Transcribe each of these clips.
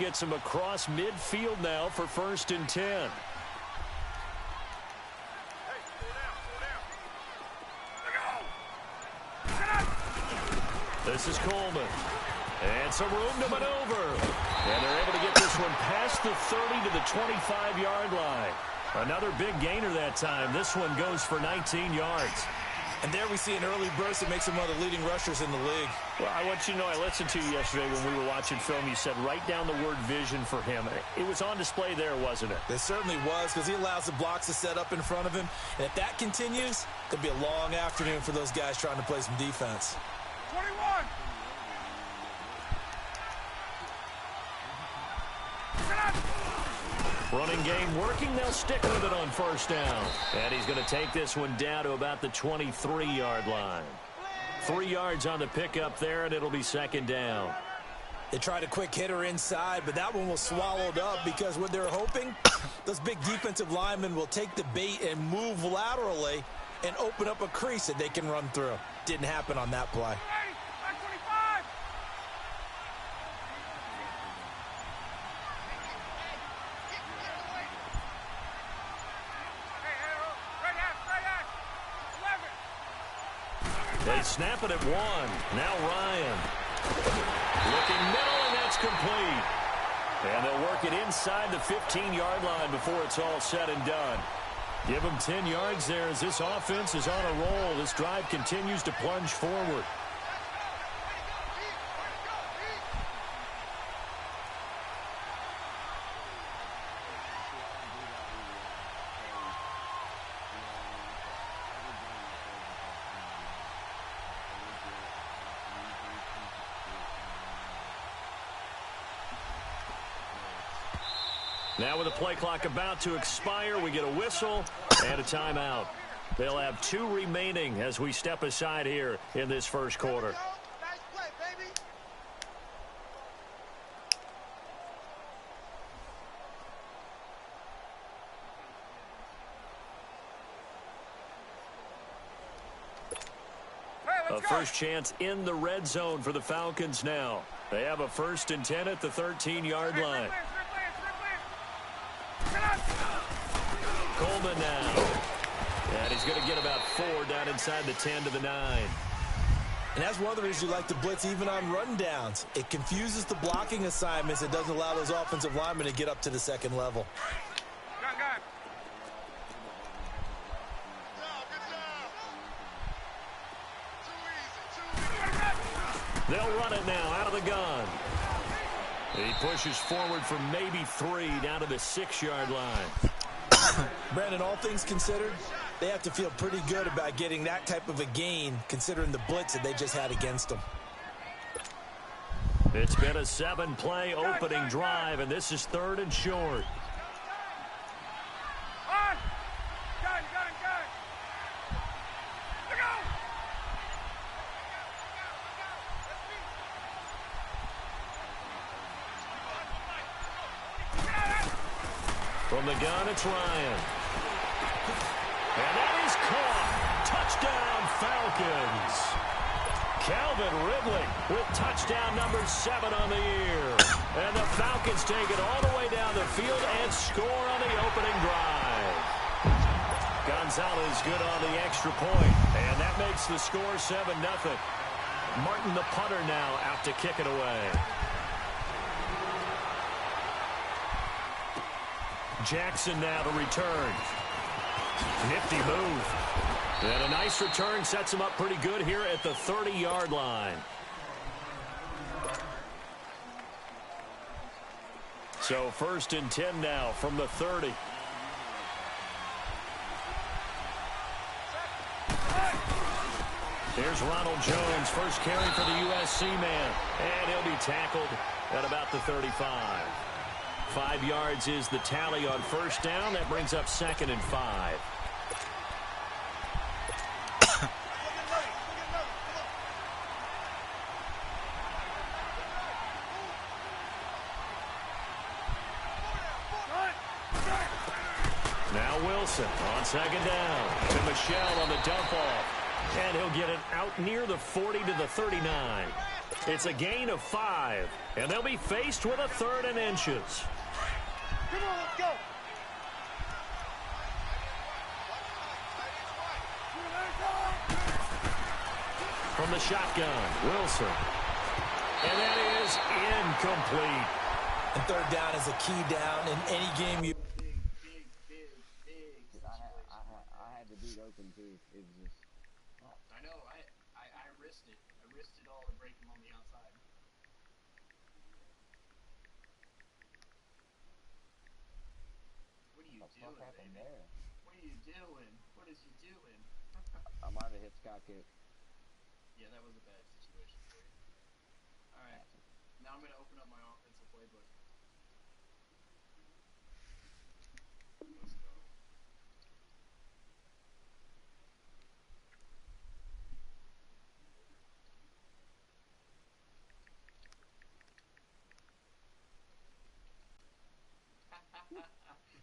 gets him across midfield now for 1st and 10. This is Coleman. And some room to maneuver. And they're able to get this one past the 30 to the 25-yard line. Another big gainer that time. This one goes for 19 yards. And there we see an early burst that makes him one of the leading rushers in the league. Well, I want you to know, I listened to you yesterday when we were watching film. You said write down the word vision for him. It was on display there, wasn't it? It certainly was, because he allows the blocks to set up in front of him. And if that continues, it could be a long afternoon for those guys trying to play some defense. 21! Running game working. They'll stick with it on 1st down. And he's going to take this one down to about the 23-yard line. 3 yards on the pickup there, and it'll be 2nd down. They tried a quick hitter inside, but that one was swallowed up because what they're hoping, those big defensive linemen will take the bait and move laterally and open up a crease that they can run through. Didn't happen on that play. They snap it at 1. Now Ryan. Looking middle, and that's complete. And they'll work it inside the 15-yard line before it's all said and done. Give them 10 yards there as this offense is on a roll. This drive continues to plunge forward. Now with the play clock about to expire, we get a whistle and a timeout. They'll have 2 remaining as we step aside here in this 1st quarter. Nice play, baby. A first chance in the red zone for the Falcons now. They have a 1st and 10 at the 13-yard line. Coleman now. And he's going to get about 4 down inside the 10 to the 9. And that's one of the reasons you like to blitz even on run downs. It confuses the blocking assignments. It doesn't allow those offensive linemen to get up to the 2nd level. They'll run it now out of the gun. He pushes forward for maybe 3 down to the 6-yard line. Brandon, all things considered, they have to feel pretty good about getting that type of a gain considering the blitz that they just had against them. It's been a 7-play opening drive, and this is 3rd and short. From the gun, it's Ryan. And that is caught. Touchdown, Falcons. Calvin Ridley with touchdown number 7 on the year. And the Falcons take it all the way down the field and score on the opening drive. Gonzalez good on the extra point, and that makes the score 7-0. Martin, the punter, now out to kick it away. Jackson now to return. Nifty move. And a nice return sets him up pretty good here at the 30-yard line. So 1st and 10 now from the 30. Here's Ronald Jones, first carry for the USC man. And he'll be tackled at about the 35. 5 yards is the tally on 1st down. That brings up 2nd and 5. Now Wilson on 2nd down to Michelle on the dump off. And he'll get it out near the 40 to the 39. It's a gain of 5, and they'll be faced with a 3rd and inches. Come on, let's go. From the shotgun, Wilson. And that is incomplete. And 3rd down is a key down in any game you... I had the dude open too. It was just... I know. I risked it. I risked it all to break him on the outside. What are you doing, baby? There? What are you doing? What is you doing? I might have hit Scott kick. Yeah, that was a bad situation for you. All right. Now I'm going to open up my offensive playbook. Let's go.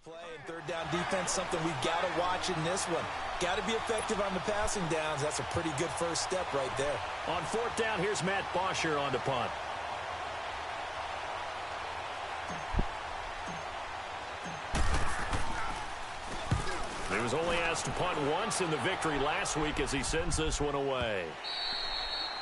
Play and 3rd down defense, something we've got to watch in this one. Got to be effective on the passing downs. That's a pretty good first step right there. On 4th down, here's Matt Bosher on to punt. He was only asked to punt once in the victory last week as he sends this one away.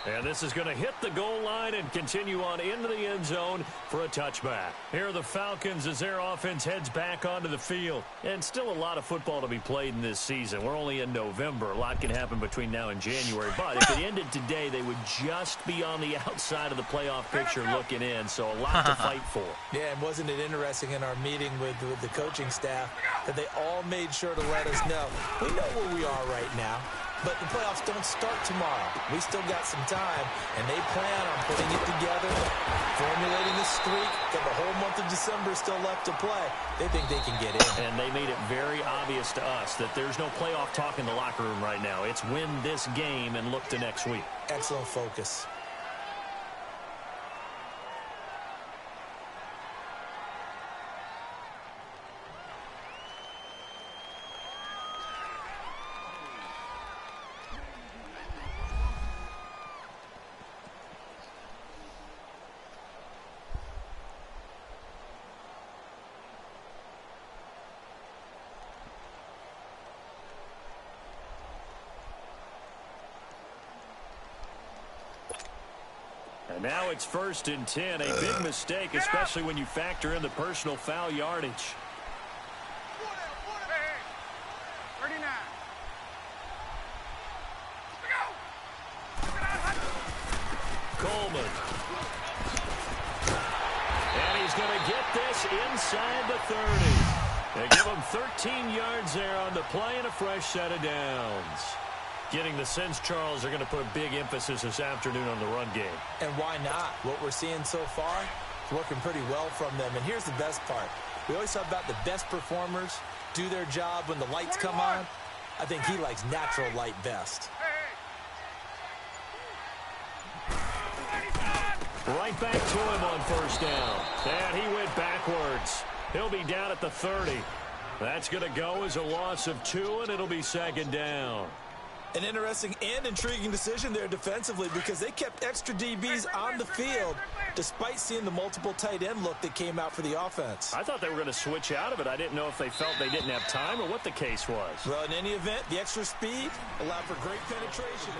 And this is going to hit the goal line and continue on into the end zone for a touchback. Here are the Falcons as their offense heads back onto the field. And still a lot of football to be played in this season. We're only in November. A lot can happen between now and January. But if it ended today, they would just be on the outside of the playoff picture looking in. So a lot to fight for. Yeah, and wasn't it interesting in our meeting with the coaching staff that they all made sure to let us know, we know where we are right now. But the playoffs don't start tomorrow. We still got some time, and they plan on putting it together, formulating a streak, got the whole month of December still left to play. They think they can get in. And they made it very obvious to us that there's no playoff talk in the locker room right now. It's win this game and look to next week. Excellent focus. And now it's 1st and 10. A big mistake, especially when you factor in the personal foul yardage. Hey, 39. Coleman. And he's going to get this inside the 30. They give him 13 yards there on the play and a fresh set of downs. Getting the sense, Charles, they're going to put a big emphasis this afternoon on the run game. And why not? What we're seeing so far is working pretty well from them. And here's the best part. We always talk about the best performers do their job when the lights come on. I think he likes natural light best. Right back to him on 1st down. And he went backwards. He'll be down at the 30. That's going to go as a loss of 2, and it'll be 2nd down. An interesting and intriguing decision there defensively because they kept extra DBs on the field despite seeing the multiple tight end look that came out for the offense. I thought they were going to switch out of it. I didn't know if they felt they didn't have time or what the case was. Well, in any event, the extra speed allowed for great penetration.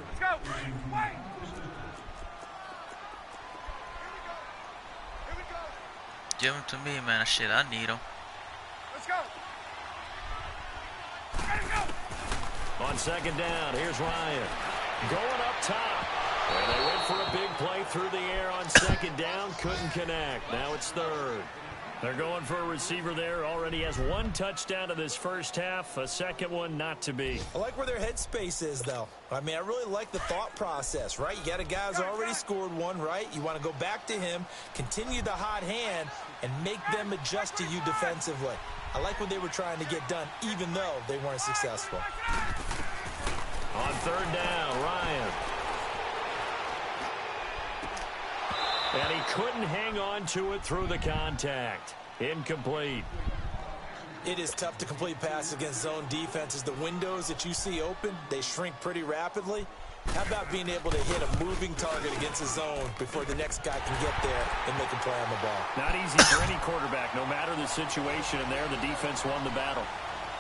Let's go. Wait. Here we go. Give them to me, man. Shit, I need them. Let's go. Ready to go. On 2nd down, here's Ryan. Going up top. And they went for a big play through the air on 2nd down. Couldn't connect. Now it's 3rd. They're going for a receiver there. Already has 1 touchdown to this first half. A second one not to be. I like where their headspace is, though. I mean, I really like the thought process, right? You got a guy who's already scored 1, right? You want to go back to him, continue the hot hand, and make them adjust to you defensively. I like what they were trying to get done, even though they weren't successful. On 3rd down, Ryan. And he couldn't hang on to it through the contact. Incomplete. It is tough to complete passes against zone defenses. The windows that you see open, they shrink pretty rapidly. How about being able to hit a moving target against a zone before the next guy can get there and make a play on the ball? Not easy for any quarterback, no matter the situation, and there the defense won the battle.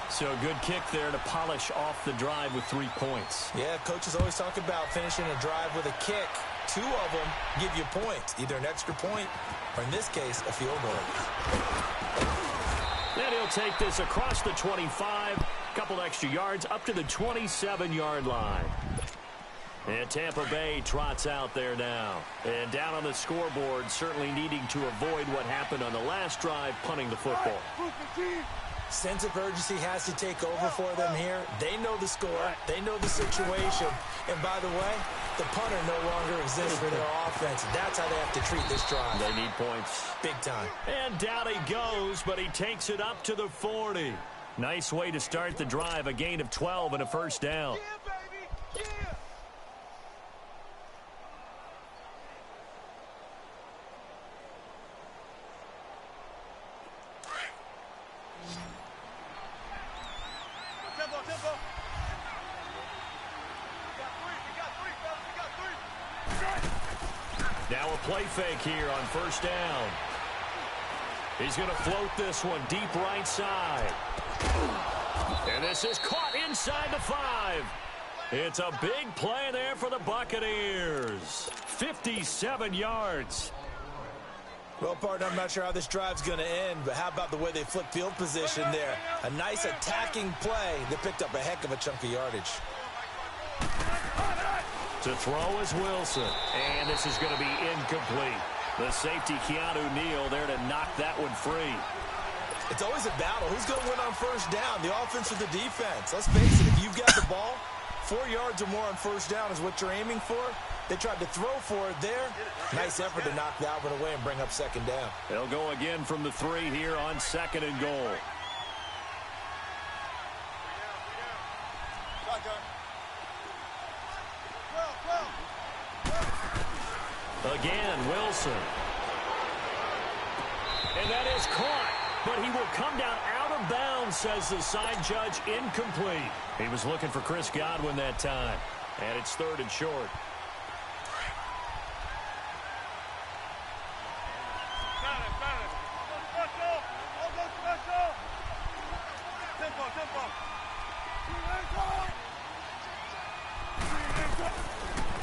So a good kick there to polish off the drive with 3 points. Yeah, coaches always talk about finishing a drive with a kick. 2 of them give you points, either an extra point or, in this case, a field goal. And he'll take this across the 25, a couple extra yards up to the 27-yard line. And Tampa Bay trots out there now. And down on the scoreboard, certainly needing to avoid what happened on the last drive, punting the football. Sense of urgency has to take over for them here. They know the score. They know the situation. And by the way, the punter no longer exists for their offense. That's how they have to treat this drive. They need points. Big time. And down he goes, but he takes it up to the 40. Nice way to start the drive, a gain of 12 and a first down. Yeah, baby! Yeah! Tempo, tempo! We got three, fellas, we got three! Now a play fake here on first down. He's going to float this one deep right side. And this is caught inside the 5. It's a big play there for the Buccaneers. 57 yards. Well, partner, I'm not sure how this drive's going to end, but how about the way they flip field position there? A nice attacking play that picked up a heck of a chunk of yardage. To throw is Wilson. And this is going to be incomplete. The safety, Keanu Neal, there to knock that one free. It's always a battle. Who's going to win on first down, the offense or the defense? Let's face it, if you've got the ball, 4 yards or more on first down is what you're aiming for. They tried to throw for it there. Nice effort to knock that one away and bring up second down. They'll go again from the 3 here on second and goal. Again, Wilson. And that is caught, but he will come down out of bounds, says the side judge, incomplete. He was looking for Chris Godwin that time, and it's 3rd and short.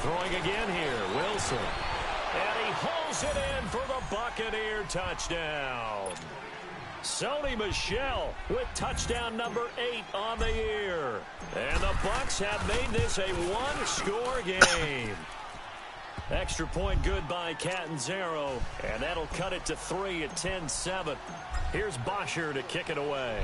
Throwing again here, Wilson. And he hauls it in for the Buccaneer touchdown. Sony Michel with touchdown number 8 on the year. And the Bucs have made this a one-score game. Extra point good by Catanzaro, and that'll cut it to 3 at 10-7. Here's Bosher to kick it away.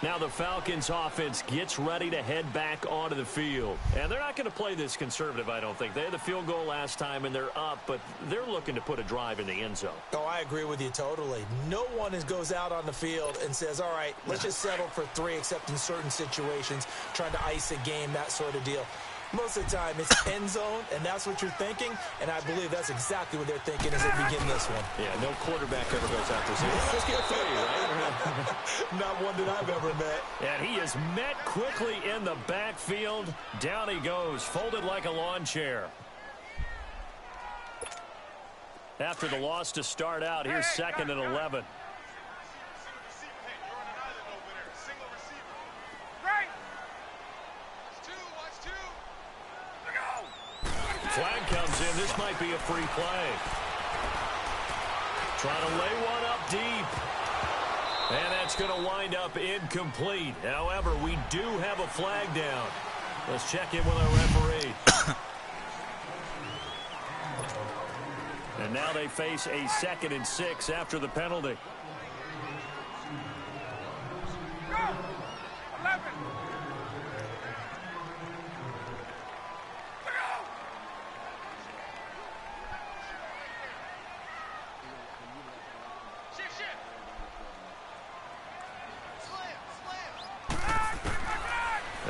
Now the Falcons offense gets ready to head back onto the field. And they're not going to play this conservative, I don't think. They had the field goal last time, and they're up, but they're looking to put a drive in the end zone. Oh, I agree with you totally. No one goes out on the field and says, all right, let's just settle for 3, except in certain situations, trying to ice a game, that sort of deal. Most of the time, it's end zone, and that's what you're thinking, and I believe that's exactly what they're thinking as they begin this one. Yeah, no quarterback ever goes out there saying, let's get 3, right? Not one that I've ever met. And he is met quickly in the backfield. Down he goes, folded like a lawn chair. After the loss to start out, here's 2nd and 11. Flag comes in. This might be a free play. Trying to lay one up deep. And that's going to wind up incomplete. However, we do have a flag down. Let's check in with our referee. And now they face a 2nd and 6 after the penalty. Go! 11!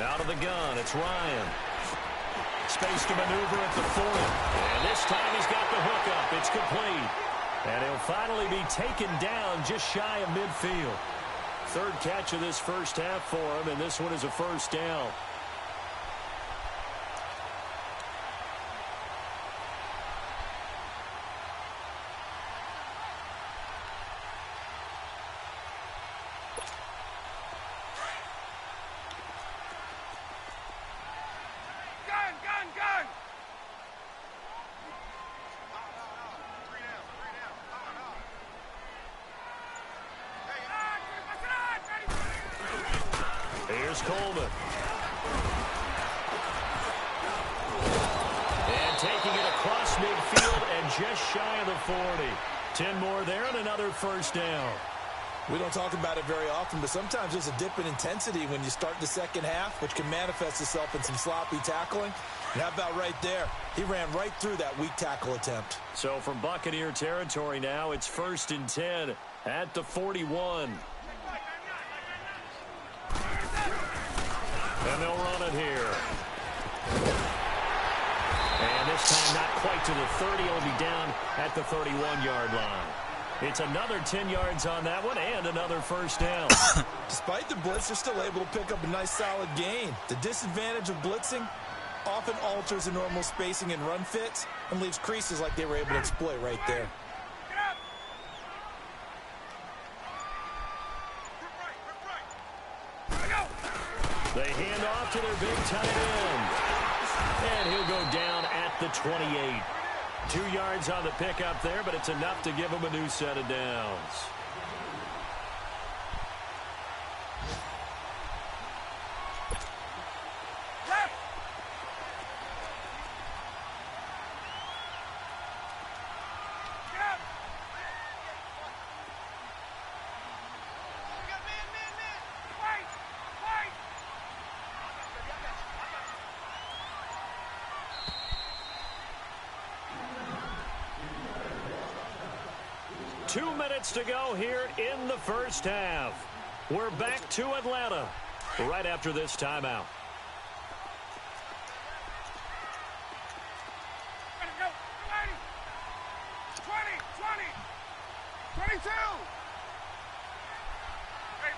Out of the gun, it's Ryan. Space to maneuver at the 40. And this time he's got the hookup. It's complete. And he'll finally be taken down just shy of midfield. Third catch of this first half for him, and this one is a first down. Here's Coleman. And taking it across midfield and just shy of the 40. 10 more there and another first down. We don't talk about it very often, but sometimes there's a dip in intensity when you start the second half, which can manifest itself in some sloppy tackling. And how about right there? He ran right through that weak tackle attempt. So from Buccaneer territory now, it's 1st and 10 at the 41. And they'll run it here. And this time not quite to the 30. It'll be down at the 31-yard line. It's another 10 yards on that one and another first down. Despite the blitz, they're still able to pick up a nice solid gain. The disadvantage of blitzing often alters the normal spacing and run fits and leaves creases like they were able to exploit right there. They hand off to their big tight end. And he'll go down at the 28. 2 yards on the pickup there, but it's enough to give him a new set of downs. To go here in the first half. We're back to Atlanta right after this timeout. Go, 20, 22. Hey,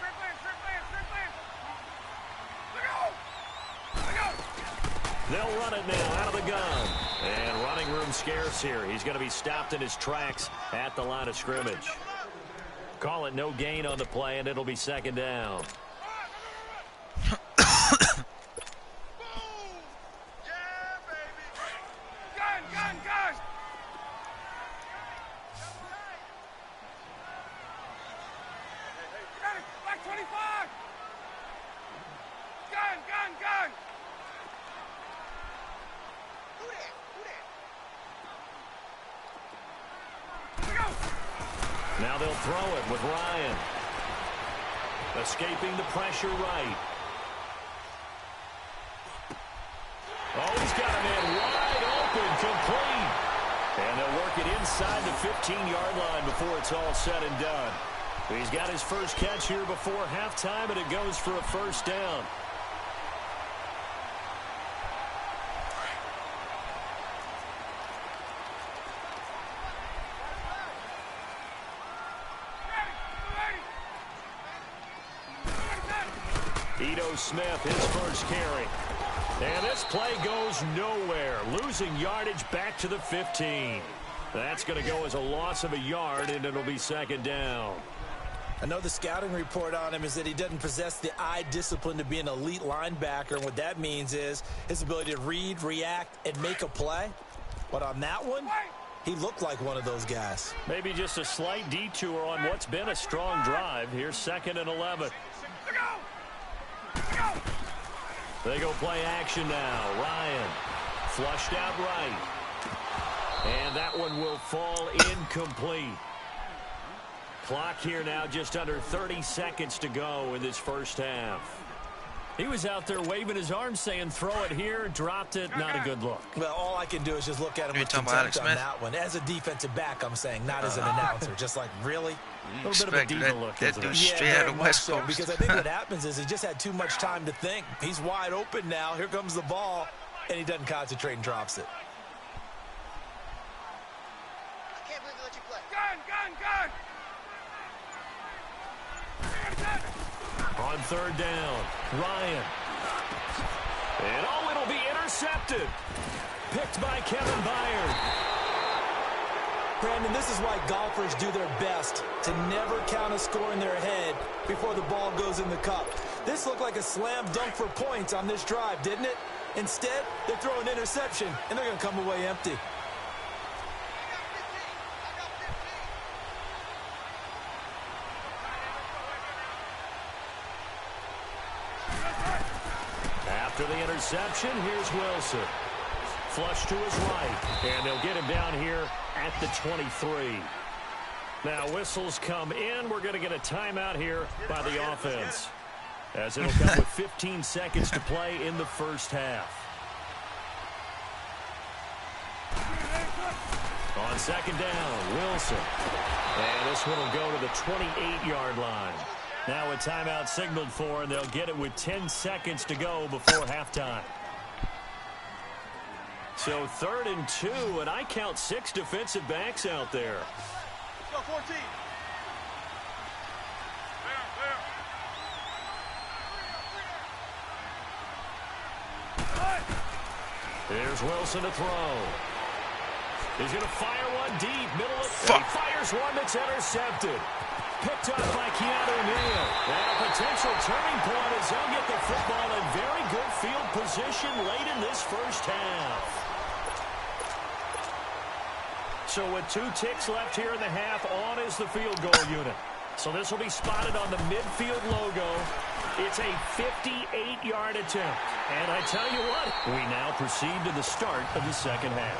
They'll run it now out of the gun. And running room scarce here. He's going to be stopped in his tracks at the line of scrimmage. Call it no gain on the play, and it'll be second down. Now they'll throw it with Ryan. Escaping the pressure right. Oh, he's got a man wide open, complete. And they'll work it inside the 15-yard line before it's all said and done. He's got his first catch here before halftime, and it goes for a first down. Smith, his first carry. And this play goes nowhere. Losing yardage back to the 15. That's going to go as a loss of a yard, and it'll be second down. I know the scouting report on him is that he doesn't possess the eye discipline to be an elite linebacker. And what that means is his ability to read, react, and make a play. But on that one, he looked like one of those guys. Maybe just a slight detour on what's been a strong drive. Here's 2nd and 11. They go play action now. Ryan flushed out right. And that one will fall incomplete. Clock here now just under 30 seconds to go in this first half. He was out there waving his arms saying throw it here, dropped it, not a good look. Well, all I can do is just look at him with contempt on that one. As a defensive back, I'm saying, not as an announcer. Just like, really? You expect that dude straight out of West Coast. Because I think what happens is he just had too much time to think. He's wide open now. Here comes the ball. and he doesn't concentrate and drops it. I can't believe they let you play. Gun! On third down, Ryan. And oh, it'll be intercepted. Picked by Kevin Byard. Brandon, this is why golfers do their best to never count a score in their head before the ball goes in the cup. This looked like a slam dunk for points on this drive, didn't it? Instead, they throw an interception, and they're going to come away empty. After the interception, here's Wilson. Flush to his right, and they'll get him down here at the 23. Now, whistles come in. We're going to get a timeout here by the offense, as it'll come with 15 seconds to play in the first half. On second down, Wilson. And this one will go to the 28-yard line. Now a timeout signaled for, and they'll get it with 10 seconds to go before halftime. So 3rd and 2, and I count 6 defensive backs out there. Let's go, 14. Here's Wilson to throw. He's going to fire one deep, middle of the fires one that's intercepted. Picked up by Keanu Neal. And a potential turning point as they'll get the football in very good field position late in this first half. So with 2 ticks left here in the half, on is the field goal unit. So this will be spotted on the midfield logo. It's a 58-yard attempt. And I tell you what, we now proceed to the start of the second half.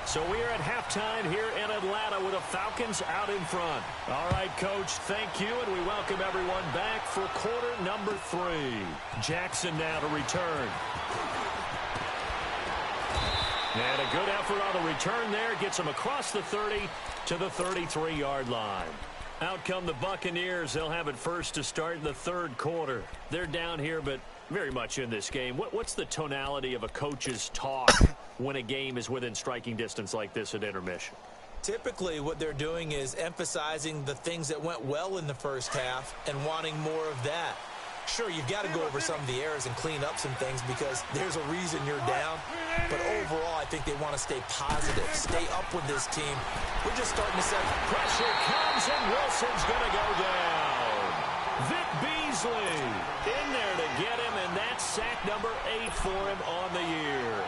So we are at halftime here in Atlanta with the Falcons out in front. All right, Coach, thank you, and we welcome everyone back for quarter number 3. Jackson now to return. And a good effort on the return there. Gets him across the 30 to the 33-yard line. Out come the Buccaneers. They'll have it first to start the third quarter. They're down here, but very much in this game. What's the tonality of a coach's talk when a game is within striking distance like this at intermission? Typically, what they're doing is emphasizing the things that went well in the first half and wanting more of that. Sure, you've got to go over some of the errors and clean up some things because there's a reason you're down. But overall, I think they want to stay positive, stay up with this team. We're just starting to set. Pressure comes, and Wilson's going to go down. Vic Beasley in there to get him, and that's sack number 8 for him on the year.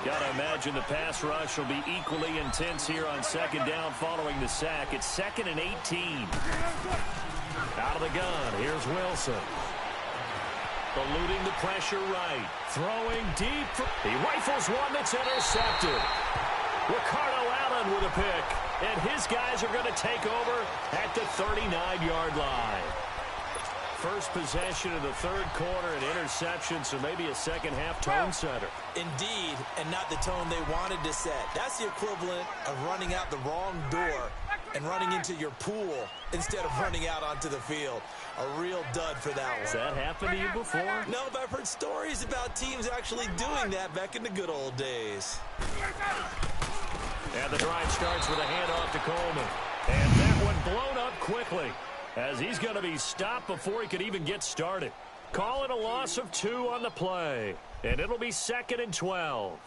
Got to imagine the pass rush will be equally intense here on second down following the sack. It's 2nd and 18. Out of the gun, here's Wilson. Eluding the pressure right. Throwing deep. He rifles one that's intercepted. Ricardo Allen with a pick. And his guys are going to take over at the 39-yard line. First possession of the third quarter, an interception, so maybe a second-half tone setter. Indeed, and not the tone they wanted to set. That's the equivalent of running out the wrong door and running into your pool instead of running out onto the field. A real dud for that one. Has that happened to you before? No, but I've heard stories about teams actually doing that back in the good old days. And the drive starts with a handoff to Coleman. And that one blown up quickly, as he's going to be stopped before he could even get started. Call it a loss of 2 on the play. And it'll be 2nd and 12.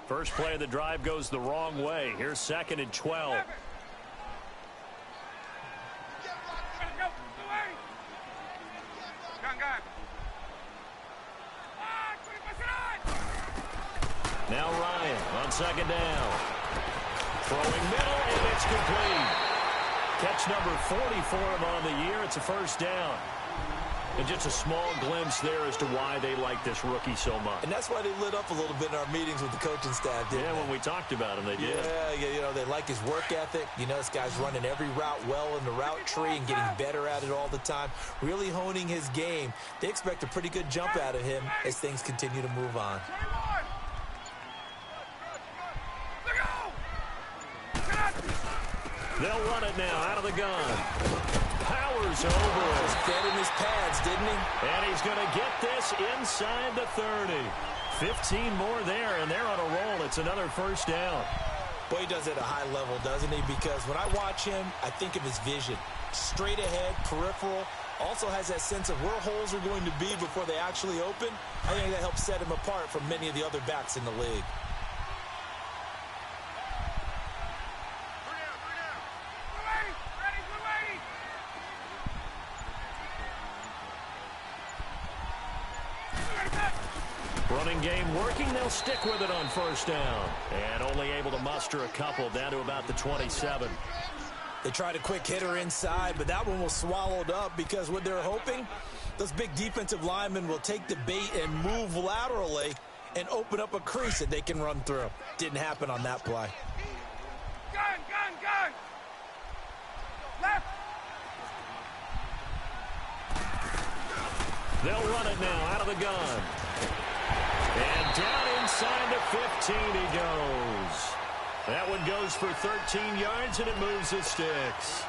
First play of the drive goes the wrong way. Here's 2nd and 12. Now Ryan on second down. Throwing middle, and it's complete. Catch number 40 for him on the year. It's a first down. And just a small glimpse there as to why they like this rookie so much. And that's why they lit up a little bit in our meetings with the coaching staff, didn't they? When we talked about him, they did. Yeah, they like his work ethic. You know, this guy's running every route well in the route tree and getting better at it all the time, really honing his game. They expect a pretty good jump out of him as things continue to move on. They'll run it now out of the gun. Powers over. Just fed in his pads, didn't he? And he's going to get this inside the 30. 15 more there, and they're on a roll. It's another first down. Boy, he does it at a high level, doesn't he? Because when I watch him, I think of his vision. Straight ahead, peripheral. Also has that sense of where holes are going to be before they actually open. I think that helps set him apart from many of the other backs in the league. Running game working. They'll stick with it on first down. And only able to muster a couple down to about the 27. They tried a quick hitter inside, but that one was swallowed up because what they're hoping, those big defensive linemen will take the bait and move laterally and open up a crease that they can run through. Didn't happen on that play. Gun! Left! They'll run it now out of the gun. And down inside the 15 he goes. That one goes for 13 yards, and it moves the sticks.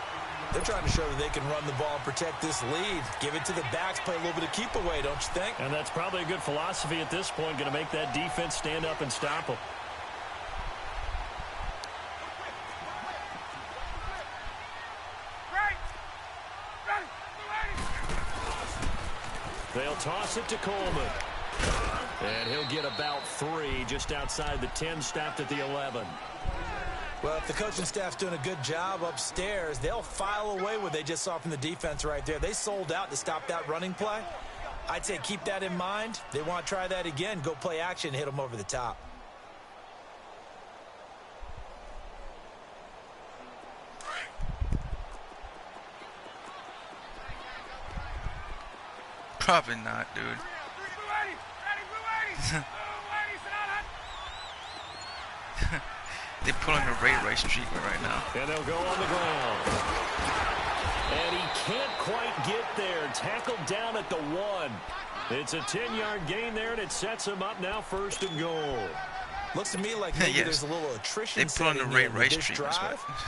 They're trying to show that they can run the ball and protect this lead. Give it to the backs, play a little bit of keep away, don't you think? And that's probably a good philosophy at this point, going to make that defense stand up and stop them. They'll toss it to Coleman. And he'll get about 3 just outside the 10, stopped at the 11. Well, if the coaching staff's doing a good job upstairs, they'll file away what they just saw from the defense right there. They sold out to stop that running play. I'd say keep that in mind. They want to try that again. Go play action, hit them over the top. Probably not, dude. They're pulling a Ray Rice treatment right now. And they'll go on the ground. And he can't quite get there. Tackled down at the 1. It's a 10-yard gain there, and it sets him up now 1st and goal. Looks to me like maybe there's a little attrition. They pulling the Ray Rice treatment.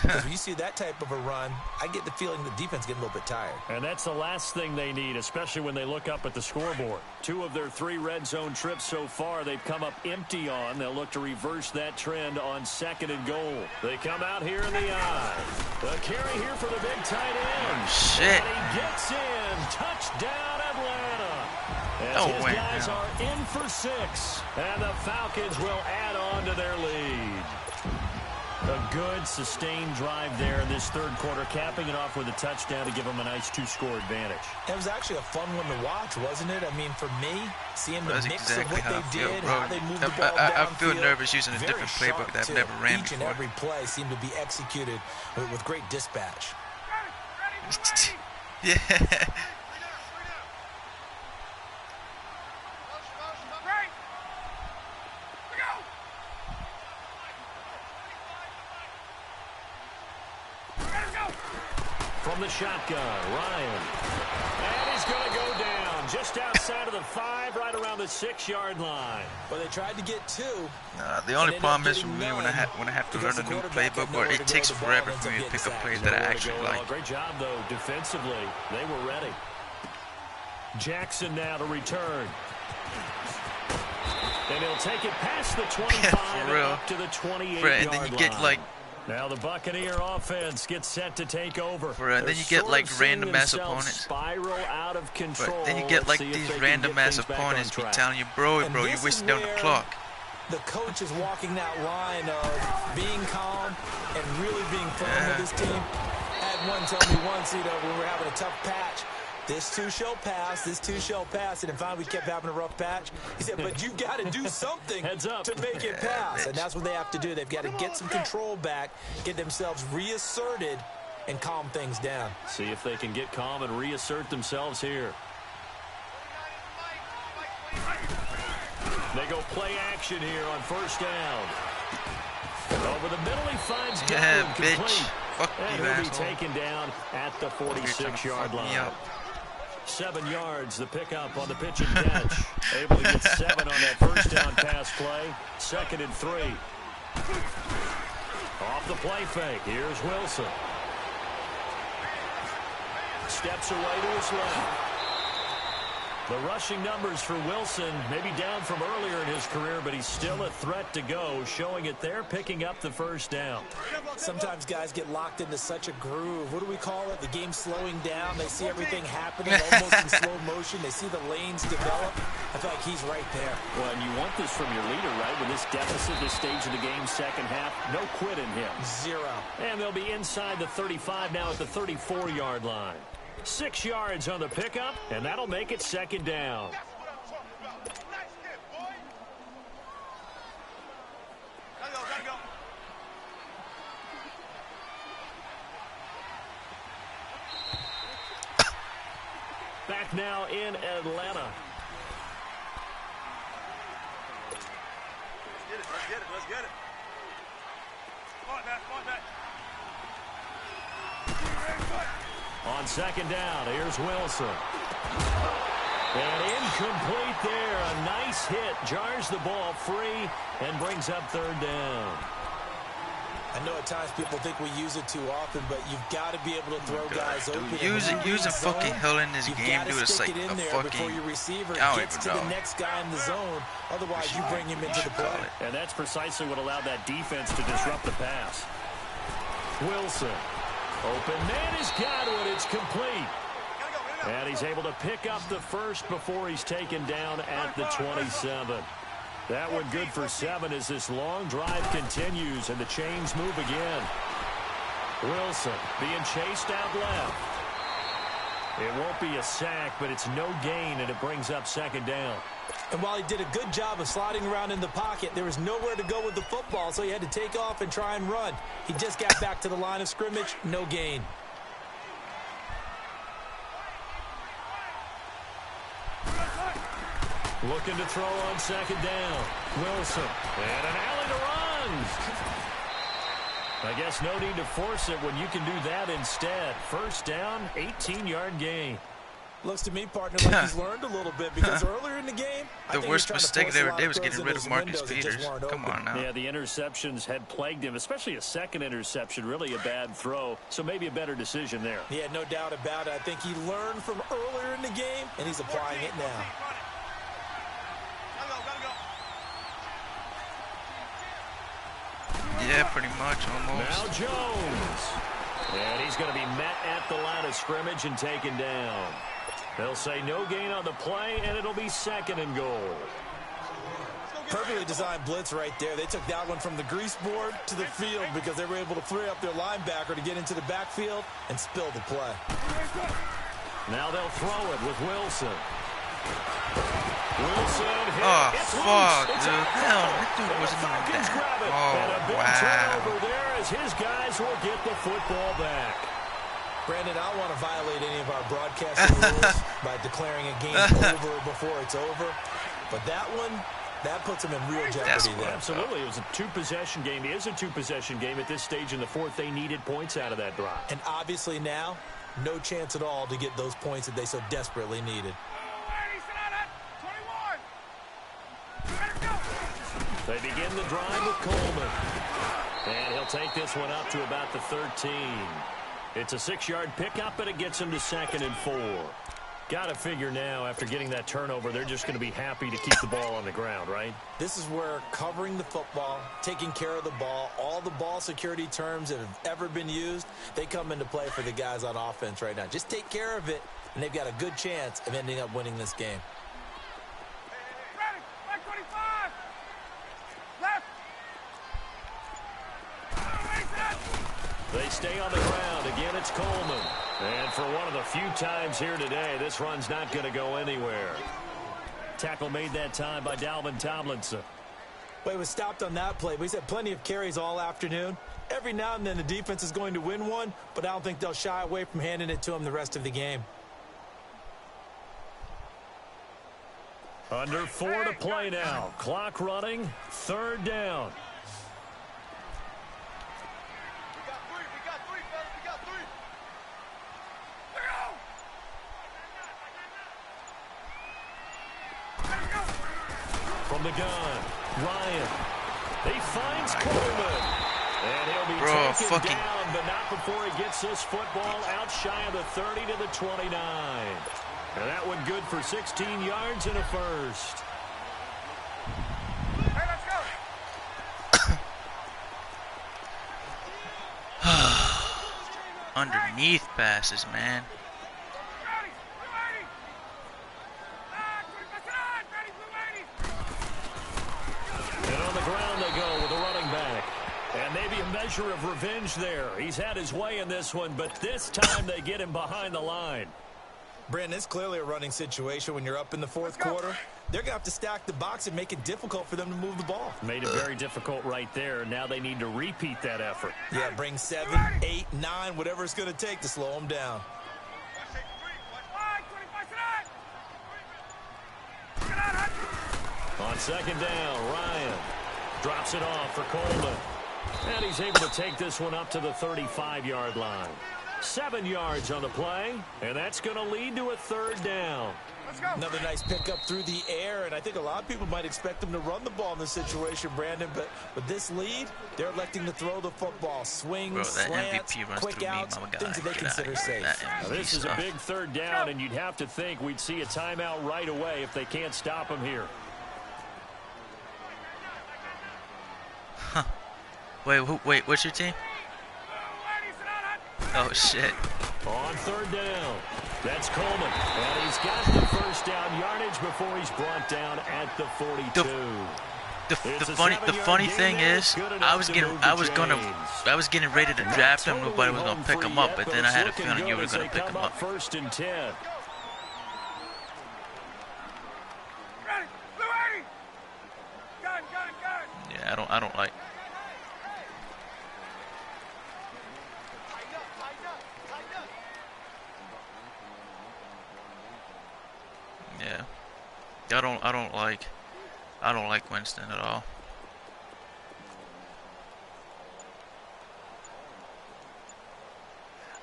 Because when you see that type of a run, I get the feeling the defense getting a little bit tired. And that's the last thing they need, especially when they look up at the scoreboard. 2 of their 3 red zone trips so far, they've come up empty on. They'll look to reverse that trend on 2nd and goal. They come out here in the eye. The carry here for the big tight end. Oh, shit. And he gets in. Touchdown, Atlanta. As his guys are in for 6. And the Falcons will add on to their lead. A good, sustained drive there in this 3rd quarter, capping it off with a touchdown to give them a nice 2-score advantage. It was actually a fun one to watch, wasn't it? I mean, for me, seeing the mix exactly of what they did, bro. how they moved the ball downfield. I feel nervous using a different playbook that I've never ran Each before. and every play seemed to be executed with great dispatch. Yeah. From the shotgun, Ryan. And he's going to go down just outside of the 5, right around the 6-yard line. Well, they tried to get 2. The only problem is for me when I have to learn a new playbook, or it takes forever for me to pick up plays that I actually like. Great job, though, defensively. They were ready. Jackson now to return. And he'll take it past the 25 and up to the 28-yard line. And then you get like... Now the Buccaneer offense gets set to take over. And then you get like random ass opponents. Spiral out of control. Then you get like these random ass opponents be telling you, bro, you're wasting down the clock. The coach is walking that line of being calm and really being firm with his team. Had one tell me once, when we were having a tough patch, this too shall pass, this too shall pass. And finally we kept having a rough patch. He said, but you've got to do something to make it pass. And that's what they have to do. They've got to get some control back, get themselves reasserted, and calm things down. See if they can get calm and reassert themselves here. They go play action here on first down. Over the middle, he finds Yeah, Godwin bitch. complete. Fuck And you, he'll be asshole. taken down at the 46-yard line. 7 yards, the pickup on the pitch and catch. Able to get 7 on that first down pass play. 2nd and 3. Off the play fake. Here's Wilson. Steps away to his left. The rushing numbers for Wilson maybe down from earlier in his career, but he's still a threat to go, showing it there, picking up the first down. Sometimes guys get locked into such a groove. What do we call it? The game's slowing down. They see everything happening almost in slow motion. They see the lanes develop. I feel like he's right there. Well, and you want this from your leader, right? With this deficit, this stage of the game, second half, no quit in him. 0. And they'll be inside the 35 now at the 34-yard line. 6 yards on the pickup, and that'll make it 2nd down. Gotta go. Back now in Atlanta. Let's get it. Come on, Matt. On 2nd down, here's Wilson. And incomplete there. A nice hit. Jars the ball free and brings up 3rd down. I know at times people think we use it too often, but you've got to be able to throw guys open. Using fucking hell in this game, dude, it's like in a there fucking. before your receiver I don't gets to even the know. next guy in the zone. Otherwise, you bring him into the play. And that's precisely what allowed that defense to disrupt the pass. Wilson. Open man is Godwin. It's complete. And he's able to pick up the first before he's taken down at the 27. That one good for 7 as this long drive continues and the chains move again. Wilson being chased out left. It won't be a sack, but it's no gain, and it brings up 2nd down. And while he did a good job of sliding around in the pocket, there was nowhere to go with the football, so he had to take off and try and run. He just got back to the line of scrimmage, no gain. Looking to throw on 2nd down. Wilson. And an alley to runs. I guess no need to force it when you can do that instead. First down, 18-yard gain. Looks to me, partner, like he's learned a little bit because earlier in the game, The worst mistake they ever did was getting rid of Marcus Peters. Come on now. Yeah, the interceptions had plagued him, especially a second interception, really a bad throw. So maybe a better decision there. Yeah, no doubt about it. I think he learned from earlier in the game, and he's applying it now. Yeah, pretty much, almost. Now Jones. And he's going to be met at the line of scrimmage and taken down. They'll say no gain on the play, and it'll be 2nd and goal. Perfectly designed blitz right there. They took that one from the grease board to the field because they were able to free up their linebacker to get into the backfield and spill the play. Now they'll throw it with Wilson. Wilson hit. Oh, It's fuck, loose. It's dude. out. Hell, that dude And the wasn't even Falcons that. grab it. Oh, And a big wow. turnover there as his guys will get the football back. Brandon, I don't want to violate any of our broadcasting rules by declaring a game over before it's over. But that one, that puts them in real jeopardy there. Absolutely. It was a two-possession game. It is a two-possession game at this stage in the fourth. They needed points out of that drive. And obviously now, no chance at all to get those points that they so desperately needed. They begin the drive with Coleman. And he'll take this one up to about the 13. It's a 6-yard pickup, and it gets him to 2nd and 4. Got to figure now, after getting that turnover, they're just going to be happy to keep the ball on the ground, right? This is where covering the football, taking care of the ball, all the ball security terms that have ever been used, they come into play for the guys on offense right now. Just take care of it, and they've got a good chance of ending up winning this game. They stay on the ground. Again, it's Coleman. And for one of the few times here today, this run's not going to go anywhere. Tackle made that time by Dalvin Tomlinson. Well, he was stopped on that play, but he's had plenty of carries all afternoon. Every now and then the defense is going to win one, but I don't think they'll shy away from handing it to him the rest of the game. Under 4 to play now. Clock running. 3rd down. We got three, fellas. We got three. From the gun, Ryan. He finds Coleman. And he'll be taken down, but not before he gets this football out shy of the 30 to the 29. And that one good for 16 yards and a first. Hey, let's go. Underneath passes, man. And on the ground they go with a running back. And maybe a measure of revenge there. He's had his way in this one, but this time they get him behind the line. Brandon, it's clearly a running situation when you're up in the 4th quarter. They're going to have to stack the box and make it difficult for them to move the ball. Made it very difficult right there. Now they need to repeat that effort. Yeah, bring 7, 8, 9, whatever it's going to take to slow them down. On 2nd down, Ryan drops it off for Coleman. And he's able to take this one up to the 35-yard line. 7 yards on the play, and that's going to lead to a 3rd down. Another nice pickup through the air, and I think a lot of people might expect them to run the ball in this situation, Brandon, but with this lead, they're electing to throw the football. Swings, slants, quick outs, things that they consider safe. Now, this is a big 3rd down, and you'd have to think we'd see a timeout right away if they can't stop him here. Huh. Wait, what's your team? Oh, shit. On 3rd down, that's Coleman. And he's got the 1st down yardage before he's brought down at the 42. The funny thing is, I was getting ready to draft him. Nobody was gonna pick him up, but then I had a feeling you were gonna pick him up. 1st and 10. Yeah, I don't like. Yeah, I don't like Winston at all.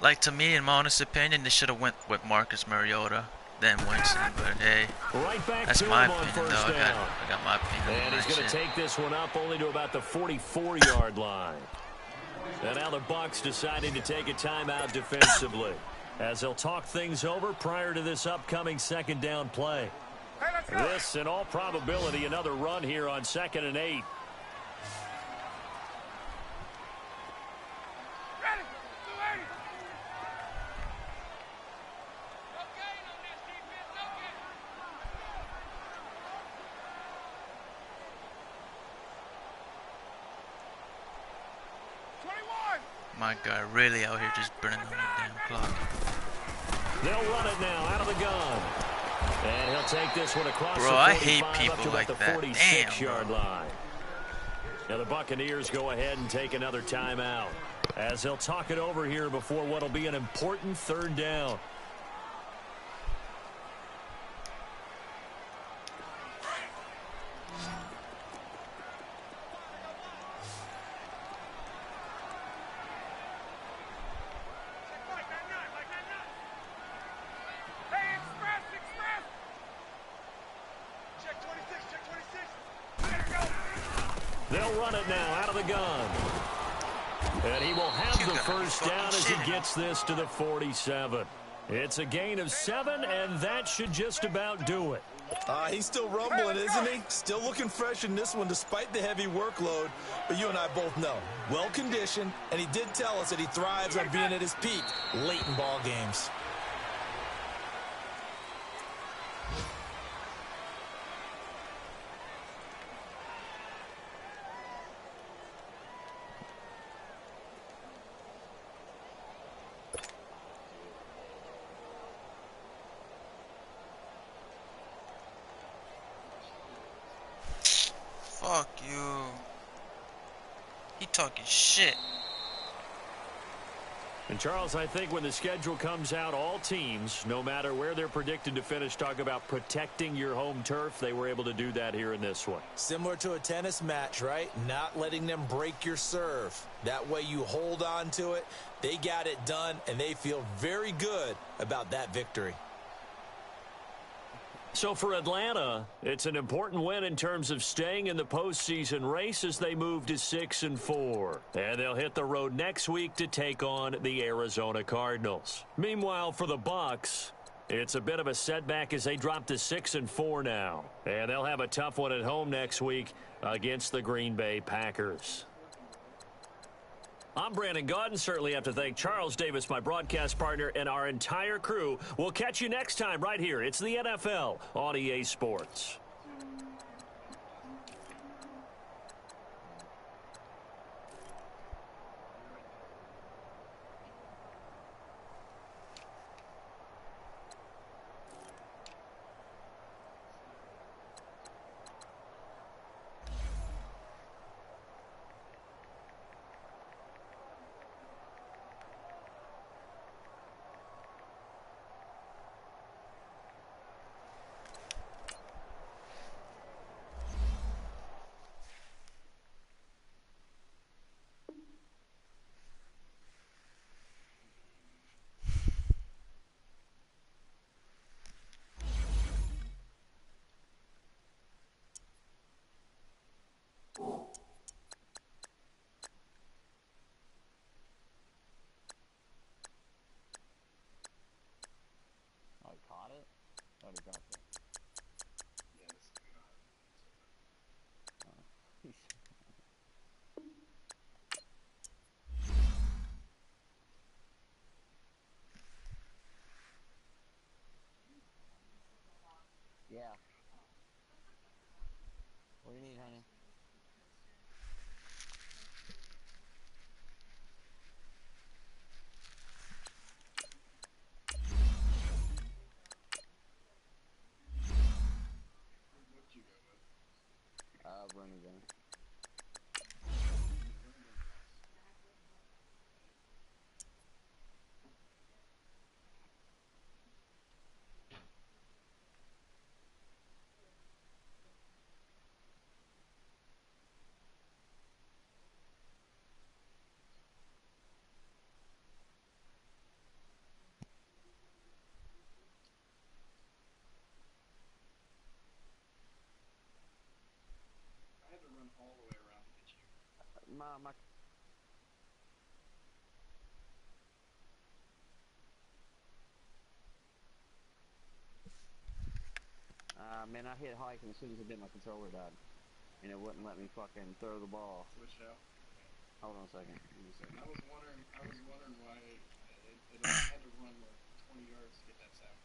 Like, to me, in my honest opinion, they should have went with Marcus Mariota than Winston. But hey, that's my opinion, though. I got my opinion. And he's going to take this one up only to about the 44-yard line. And now the Bucs deciding to take a timeout defensively, as they'll talk things over prior to this upcoming 2nd down play. This, in all probability, another run here on 2nd and 8. My guy really out here just burning on the damn clock. They'll run it now out of the gun. And he'll take this one across the 45 I hate people up to like the that. 46-yard line. Now the Buccaneers go ahead and take another timeout, as they'll talk it over here before what'll be an important 3rd down. They'll run it now out of the gun. And he will have the 1st down as he gets this to the 47. It's a gain of 7, and that should just about do it. He's still rumbling, isn't he? Still looking fresh in this one despite the heavy workload. But you and I both know, well-conditioned, and he did tell us that he thrives on being at his peak late in ball games. Fuck you. He talking shit. And, Charles, I think when the schedule comes out, all teams, no matter where they're predicted to finish, talk about protecting your home turf. They were able to do that here in this one. Similar to a tennis match, right? Not letting them break your serve. That way you hold on to it. They got it done, and they feel very good about that victory. So for Atlanta, it's an important win in terms of staying in the postseason race as they move to 6-4. And they'll hit the road next week to take on the Arizona Cardinals. Meanwhile, for the Bucs, it's a bit of a setback as they drop to 6-4 now. And they'll have a tough one at home next week against the Green Bay Packers. I'm Brandon Gaudin. Certainly have to thank Charles Davis, my broadcast partner, and our entire crew. We'll catch you next time right here. It's the NFL on EA Sports. Oh, he caught it? Oh, he dropped it. Yeah, this is good. Yeah. What do you need, honey? What'd you go with? Running gun. I had to run all the way around to get you. My man, I hit hike and as soon as it did, my controller died. And it wouldn't let me fucking throw the ball. Switched out. Hold on a second. Give me a second. I was wondering why I had to run like 20 yards to get that sound.